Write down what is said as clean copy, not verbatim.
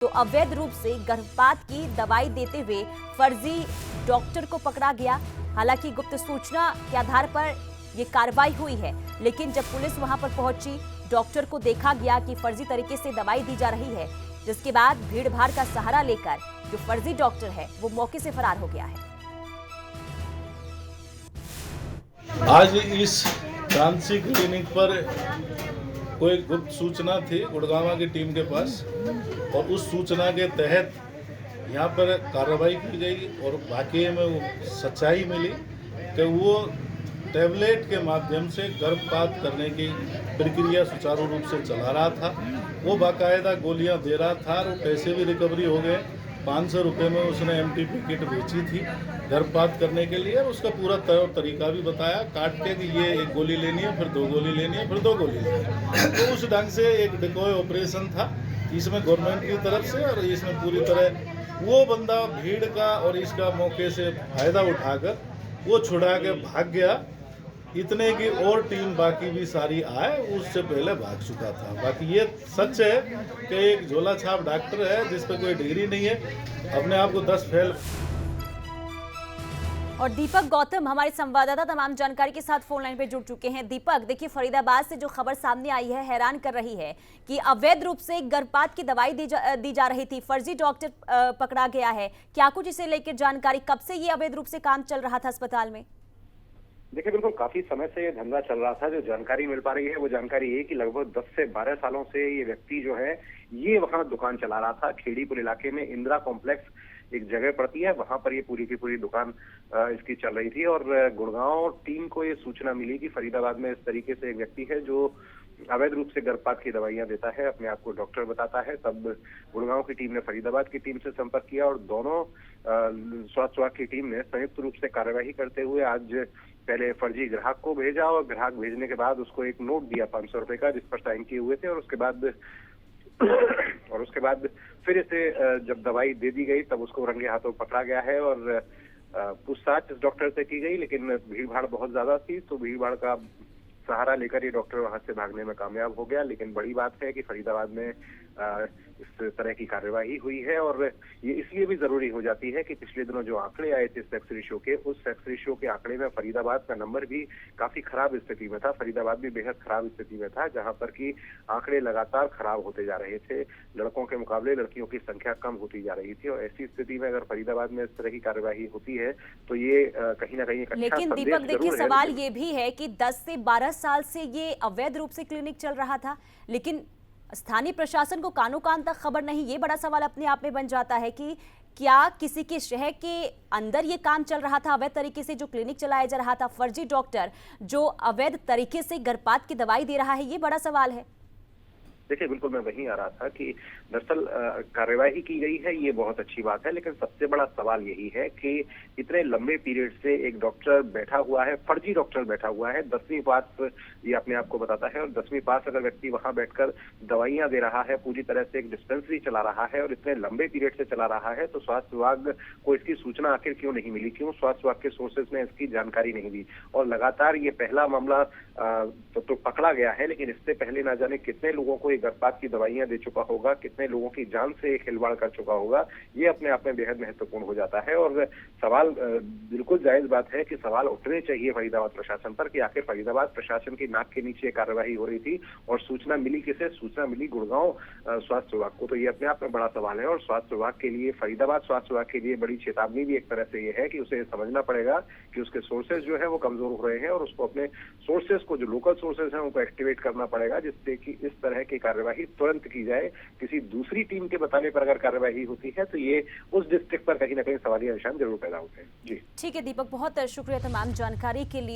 तो अवैध रूप से गर्भपात की दवाई देते हुए फर्जी डॉक्टर को पकड़ा गया। हालांकि गुप्त सूचना के आधार पर यह कार्रवाई हुई है, लेकिन जब पुलिस वहां पर पहुंची, डॉक्टर को देखा गया कि फर्जी तरीके से दवाई दी जा रही है, जिसके बाद भीड़ भाड़ का सहारा लेकर जो फर्जी डॉक्टर है वो मौके से फरार हो गया है। आज इस क्रांति क्लिनिक पर कोई गुप्त सूचना थी गुड़गांव की टीम के पास, और उस सूचना के तहत यहाँ पर कार्रवाई की गई और वाकई में वो सच्चाई मिली कि वो टैबलेट के माध्यम से गर्भपात करने की प्रक्रिया सुचारू रूप से चला रहा था। वो बाकायदा गोलियां दे रहा था और पैसे भी रिकवरी हो गए। 500 रुपये में उसने एमटीपी किट बेची थी गर्भपात करने के लिए, और उसका पूरा तौर तरीका भी बताया काट के कि ये एक गोली लेनी है, फिर 2 गोली लेनी है, फिर 2 गोली लेनी है। तो उस ढंग से एक डिकॉय ऑपरेशन था इसमें गवर्नमेंट की तरफ से, और इसमें पूरी तरह वो बंदा भीड़ का और इसका मौके से फायदा उठाकर वो छुड़ा के भाग गया। इतने की और टीम बाकी भी सारी आए, उससे पहले भाग चुका था। बाकी ये सच है कि एक झोला छाप डॉक्टर है जिस पर कोई डिग्री नहीं है, अपने आप को 10 फेल। और दीपक गौतम हमारे संवाददाता तमाम जानकारी के साथ फोन लाइन पे जुड़ चुके हैं। दीपक, देखिए फरीदाबाद से जो खबर सामने आई है हैरान कर रही है कि अवैध रूप से गर्भपात की दवाई दी जा रही थी, फर्जी डॉक्टर पकड़ा गया है। क्या कुछ इसे लेकर जानकारी, कब से ये अवैध रूप से काम चल रहा था अस्पताल में? देखिए, बिल्कुल काफी समय से ये धंधा चल रहा था। जो जानकारी मिल पा रही है वो जानकारी ये कि लगभग 10 से 12 सालों से ये व्यक्ति जो है ये वहां दुकान चला रहा था। खेड़ीपुर इलाके में इंदिरा कॉम्प्लेक्स एक जगह पड़ती है, वहां पर ये पूरी की पूरी दुकान इसकी चल रही थी। और गुड़गांव टीम को ये सूचना मिली कि फरीदाबाद में इस तरीके से एक व्यक्ति है जो अवैध रूप से गर्भपात की दवाइयां देता है, अपने आप को डॉक्टर बताता है। तब गुड़गांव की टीम ने फरीदाबाद की टीम से संपर्क किया और दोनों स्वास्थ्य विभाग की टीम ने संयुक्त रूप से कार्यवाही करते हुए आज पहले फर्जी ग्राहक को भेजा, और ग्राहक भेजने के बाद उसको एक नोट दिया 500 रुपए का, जिस पर साइन किए हुए थे। और उसके बाद फिर इसे जब दवाई दे दी गई तब उसको रंगे हाथों पकड़ा गया है। और पूछताछ इस डॉक्टर से की गई, लेकिन भीड़ भाड़ बहुत ज्यादा थी, तो भीड़ भाड़ का सहारा लेकर ये डॉक्टर वहां से भागने में कामयाब हो गया। लेकिन बड़ी बात है कि फरीदाबाद में इस तरह की कार्यवाही हुई है, और ये इसलिए भी जरूरी हो जाती है कि पिछले दिनों जो आंकड़े आए थे सेक्स रेशियो के, उस सेक्स रेशियो के आंकड़े में फरीदाबाद का नंबर भी काफी खराब स्थिति में था। फरीदाबाद भी बेहद खराब स्थिति में था, जहां पर कि आंकड़े लगातार खराब होते जा रहे थे। लड़कों के मुकाबले लड़कियों की संख्या कम होती जा रही थी, और ऐसी स्थिति में अगर फरीदाबाद में इस तरह की कार्यवाही होती है तो ये कहीं ना कहीं एक अच्छा लेकिन संदेश दीपक, देखिए जरूर है। सवाल ये भी है कि 10 से 12 साल से ये अवैध रूप से क्लिनिक चल रहा था, लेकिन स्थानीय प्रशासन को कानो कान तक खबर नहीं। ये बड़ा सवाल अपने आप में बन जाता है कि क्या किसी के शहर के अंदर ये काम चल रहा था, अवैध तरीके से जो क्लिनिक चलाया जा रहा था, फर्जी डॉक्टर जो अवैध तरीके से गर्भपात की दवाई दे रहा है, ये बड़ा सवाल है। देखिए, बिल्कुल मैं वहीं आ रहा था कि दरअसल कार्यवाही की गई है, ये बहुत अच्छी बात है, लेकिन सबसे बड़ा सवाल यही है कि इतने लंबे पीरियड से एक डॉक्टर बैठा हुआ है, फर्जी डॉक्टर बैठा हुआ है, 10वीं पास ये अपने आप को बताता है, और 10वीं पास अगर व्यक्ति वहां बैठकर दवाइयां दे रहा है, पूरी तरह से एक डिस्पेंसरी चला रहा है और इतने लंबे पीरियड से चला रहा है, तो स्वास्थ्य विभाग को इसकी सूचना आखिर क्यों नहीं मिली? क्यों स्वास्थ्य विभाग के सोर्सेज ने इसकी जानकारी नहीं दी? और लगातार ये पहला मामला तो पकड़ा गया है, लेकिन इससे पहले ना जाने कितने लोगों को गर्भपात की दवाइयां दे चुका होगा, कितने लोगों की जान से खिलवाड़ कर चुका होगा। ये अपने आप में बेहद महत्वपूर्ण हो जाता है, और सवाल बिल्कुल जायज बात है कि सवाल उठने चाहिए फरीदाबाद प्रशासन पर कि आखिर फरीदाबाद प्रशासन की नाक के नीचे कार्यवाही हो रही थी और सूचना मिली किसे? सूचना मिली गुड़गांव स्वास्थ्य विभाग को। तो ये अपने आप में बड़ा सवाल है, और स्वास्थ्य विभाग के लिए, फरीदाबाद स्वास्थ्य विभाग के लिए बड़ी चेतावनी भी एक तरह से ये है कि उसे समझना पड़ेगा कि उसके सोर्सेज जो है वो कमजोर हो रहे हैं, और उसको अपने सोर्सेज को, जो लोकल सोर्सेज हैं, उनको एक्टिवेट करना पड़ेगा, जिससे कि इस तरह की कार्यवाही तुरंत की जाए। किसी दूसरी टीम के बताने पर अगर कार्यवाही होती है तो ये उस डिस्ट्रिक्ट पर कहीं ना कहीं सवालिया निशान जरूर पैदा होते हैं। जी ठीक है दीपक, बहुत शुक्रिया तमाम जानकारी के लिए।